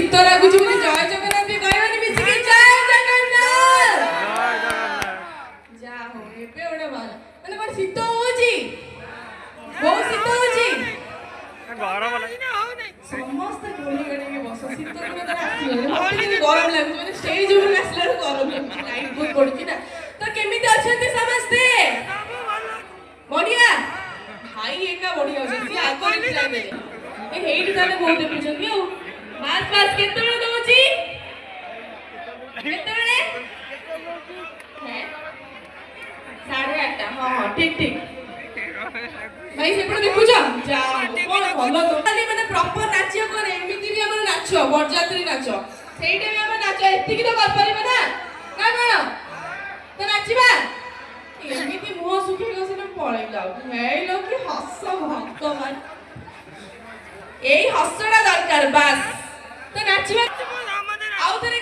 শীত লাগুଛି ବୋଲି ଜୟ ଜଗନ୍ନାଥ ବି କହିବନି ମିଶିକି ଜୟ ଜଗନ୍ନାଥ। ଯା ହଉ ଏବେ ଗୋଟେ ଭଲ ମାନେ କଣ ଶୀତ ହଉଛି ବହୁତ ଶୀତ ହଉଛି ସମସ୍ତେ ଗୋଳି ଗଳିକି ବସ ଶୀତ ଦିନ ତ ଆସିବନି ମତେ କିନ୍ତୁ ଗରମ ଲାଗୁଛି ମାନେ ଷ୍ଟେଜ ଉପରକୁ ଆସିଲା ବେଳକୁ ଗରମ ଲାଗୁଛି ଲାଇଟ୍ ବହୁତ ପଡୁଛି ନା। ତ କେମିତି ଅଛନ୍ତି ସମସ୍ତେ ବଢିଆ ଭାଇ ଏକା ବଢିଆ ଅଛନ୍ତି ଆଗରେ ଥିଲା ହେଇଠି ତାହେଲେ ବହୁତ ଦେଖୁଛନ୍ତି ଆଉ ମାସ ମାସ କେତେବେଳେ ଦଉଛି କେତେବେଳେ 8:30 ହଁ ହଁ ଠିକ ଠିକ ଭାଇ ସେପଟେ ଦେଖୁଛ ଯା କଣ ଭଲ ତ ଖାଲି ମାନେ ପ୍ରପର ନାଚିବ କଣ ଏମିତି ବି ଆମର ନାଚ ବରଯାତ୍ରୀ ନାଚ ସେଇଟା ବି ଆମେ ନାଚ ଏତିକି ତ କରିପାରିବା ନା ନା କଣ ତ ନାଚିବା ଏମିତି ମୁହଁ ଶୁଖେଇକି ସେଟା ପଳେଇଲା ହେଇଲୋ କି ହସ ଭଗବାନ ଏଇ ହସଟା ଦରକାର ବାସ୍ ତ ନାଚିବା ଆଉ ଥରେ